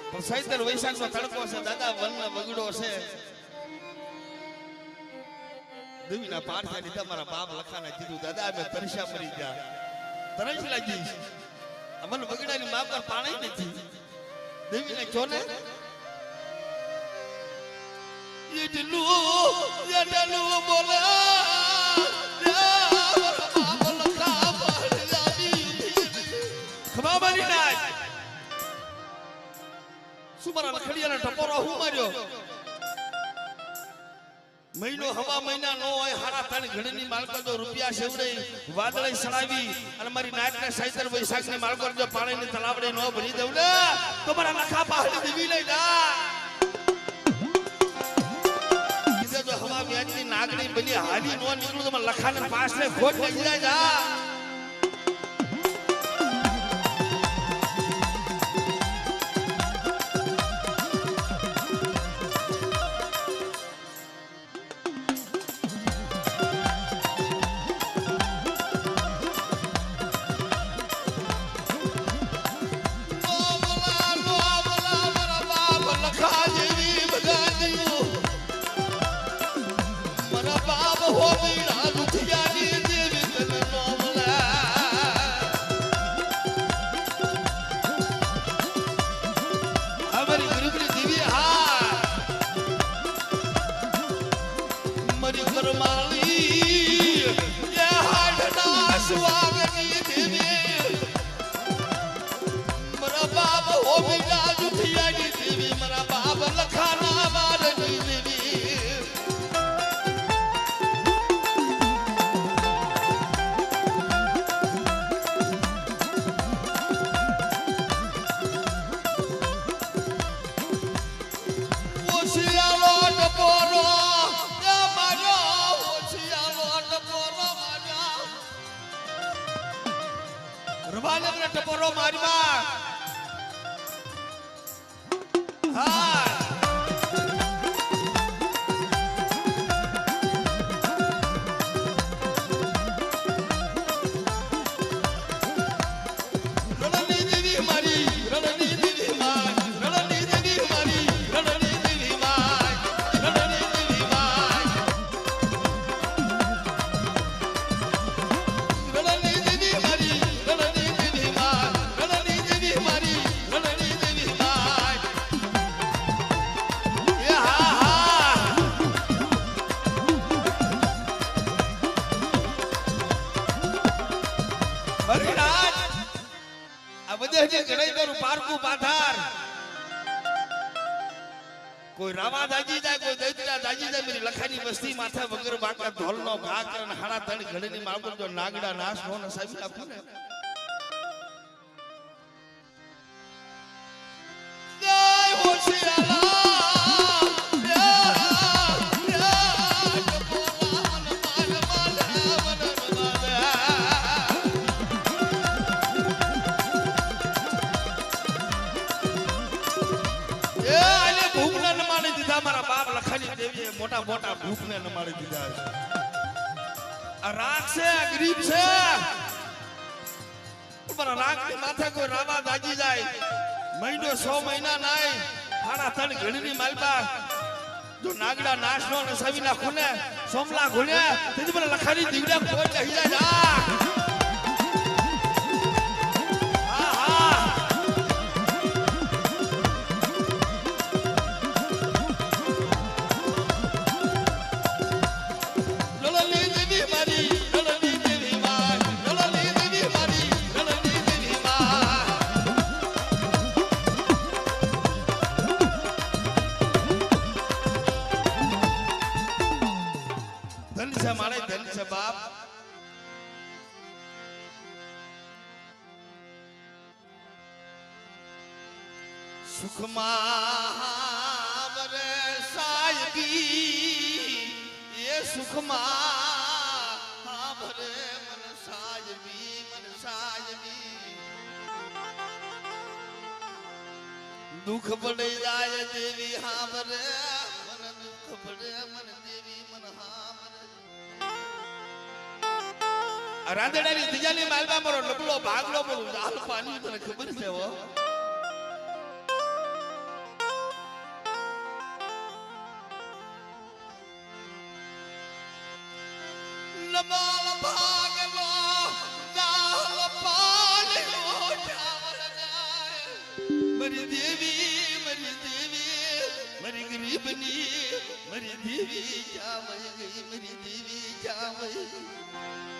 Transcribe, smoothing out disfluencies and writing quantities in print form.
સૈતર વૈશાખ નો તડકો છે દાદા વન બગડો છે દેવીના પારખા લીધા મારા બાપ લખાના કીધું દાદા અમે તરસ્યા મરી ગયા તરસ લાગી અમન બગડાની મા પર પાણી નથી દેવીને ચોને યડલું બોલા ખબા મારી નાખ સુમારા લખડિયાના ટપોરો હું માર્યો મહિનો હવા મહિના નો હોય હારા ત્રણ ઘડીની માલકો જો રૂપિયા સેવડે વાદળે સડાવી અને મારી નાકને સૈતર વૈશાખની માલકો જો પાણીની તલાવડે નો ભરી દઉં ને તો મારા લખા પહાડી દેવી લઈ જા કીધે જો હવા વ્યાજની નાગણી બની હાલી નો નીકળું તો મારા લખાને પાસને ખોટ લઈ જાય જા ટપોરો મારવા હા કોઈ રાવા દાજી જાય કોઈ દૈત્રા દાજી જાય મેરી લખાની વસ્તી માથે વગર બાકા ઢોલનો ઘા કરે હાડા ત્રણ ઘડીની માલકો જો નાગડા નાશ નો નસાવી નાખું ને જય હોશિયારા મોટા મોટા ભૂખને નમાડી દીધા છે આ રાગ છે ગરીબ છે ઉપર રાગની માથે કોઈ રાવા દાજી જાય મહિનો 6 મહિના નાય હાડા ત્રણ ઘડીની માલબા જો નાગડા નાશ નો નસાવી નાખું ને સોમલા ઘોડ્યા તેથી મને લખાની દીવડા કોઈ લઈ જાય મારે ધન છે બાપ સુખમાં વરે સાયબી એ સુખમાં વરે મન સાયબી દુઃખ પડે જાય દેવી હા વરે મન દુઃખ પડે મન દેવી મન હા રાંધેડાની તિજાની માલમાં મારો લબલો ભાગલો બોલું હાલ પાણી તને ખબર છે હો બાલ ભાગલો દાલ પાડ્યો ઠાવર જાય મારી દેવી મારી ગરીબની મારી દેવી જામઈ ગઈ મારી દેવી જામઈ